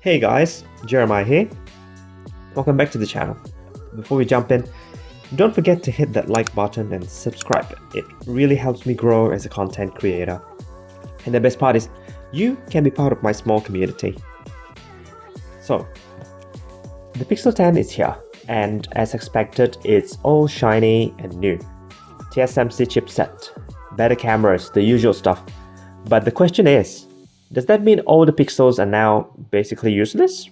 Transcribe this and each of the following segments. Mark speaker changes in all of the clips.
Speaker 1: Hey guys, Jeremiah here. Welcome back to the channel. Before we jump in, don't forget to hit that like button and subscribe. It really helps me grow as a content creator. And the best part is, you can be part of my small community. So, the Pixel 10 is here, and as expected, it's all shiny and new. TSMC chipset, better cameras, the usual stuff. But the question is, does that mean all the Pixels are now basically useless?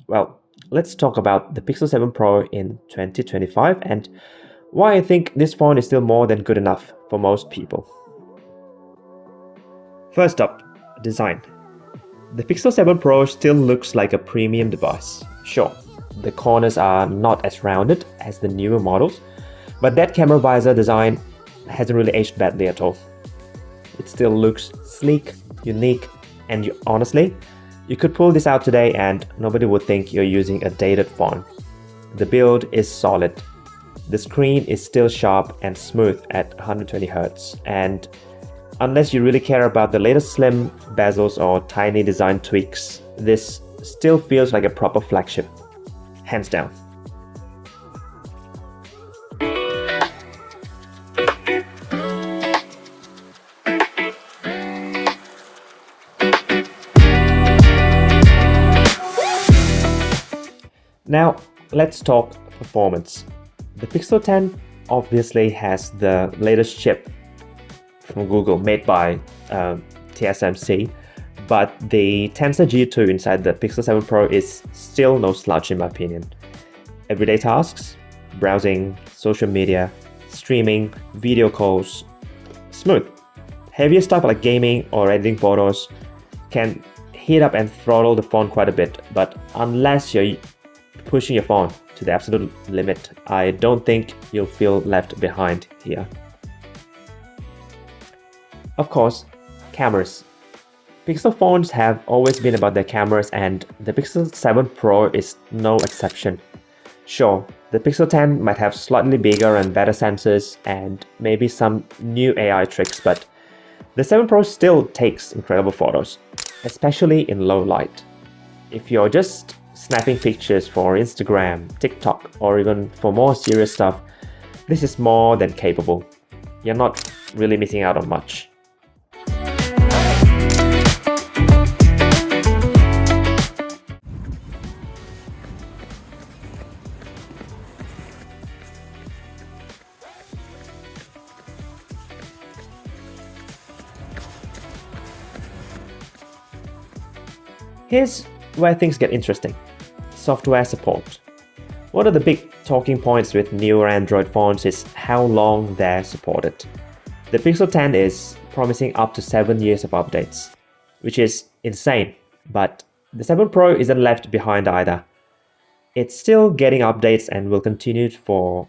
Speaker 1: Well, let's talk about the Pixel 7 Pro in 2025 and why I think this phone is still more than good enough for most people. First up, design. The Pixel 7 Pro still looks like a premium device. Sure, the corners are not as rounded as the newer models, but that camera visor design hasn't really aged badly at all. It still looks sleek, unique, and honestly, you could pull this out today and nobody would think you're using a dated phone. The build is solid. The screen is still sharp and smooth at 120Hz, and unless you really care about the latest slim bezels or tiny design tweaks, this still feels like a proper flagship, hands down. Now, let's talk performance. The Pixel 10 obviously has the latest chip from Google made by TSMC, but the Tensor G2 inside the Pixel 7 Pro is still no slouch in my opinion. Everyday tasks, browsing, social media, streaming, video calls, smooth. Heavier stuff like gaming or editing photos can heat up and throttle the phone quite a bit, but unless you're pushing your phone to the absolute limit, I don't think you'll feel left behind here. Of course, cameras. Pixel phones have always been about their cameras, and the Pixel 7 Pro is no exception. Sure, the Pixel 10 might have slightly bigger and better sensors and maybe some new AI tricks, but the 7 Pro still takes incredible photos, especially in low light. If you're just snapping pictures for Instagram, TikTok, or even for more serious stuff, this is more than capable. You're not really missing out on much. Here's where things get interesting. Software support. One of the big talking points with newer Android phones is how long they're supported. The Pixel 10 is promising up to 7 years of updates, which is insane, but the 7 Pro isn't left behind either. It's still getting updates and will continue for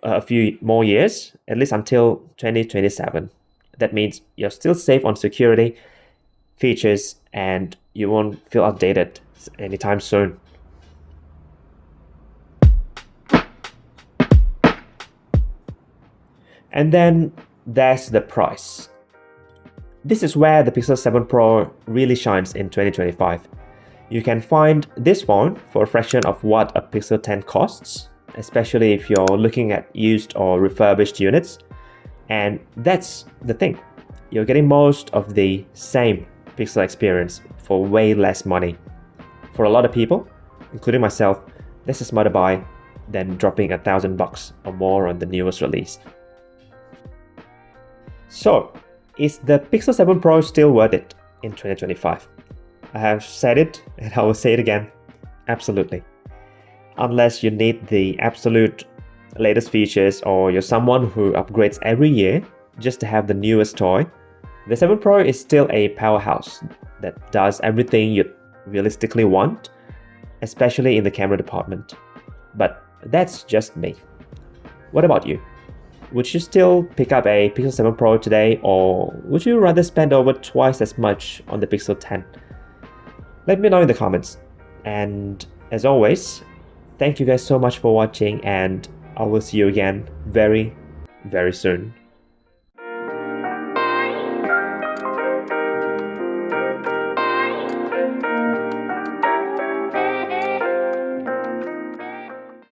Speaker 1: a few more years, at least until 2027. That means you're still safe on security, features, and you won't feel outdated anytime soon. And then there's the price. This is where the Pixel 7 Pro really shines in 2025. You can find this phone for a fraction of what a Pixel 10 costs, especially if you're looking at used or refurbished units. And that's the thing. You're getting most of the same Pixel experience for way less money. For a lot of people, including myself, this is smarter buy than dropping $1,000 or more on the newest release. So, is the Pixel 7 Pro still worth it in 2025? I have said it and I will say it again. Absolutely. Unless you need the absolute latest features or you're someone who upgrades every year just to have the newest toy, the 7 Pro is still a powerhouse that does everything you realistically want, especially in the camera department. But that's just me. What about you? Would you still pick up a Pixel 7 Pro today, or would you rather spend over twice as much on the Pixel 10? Let me know in the comments. And as always, thank you guys so much for watching, and I will see you again very, very soon.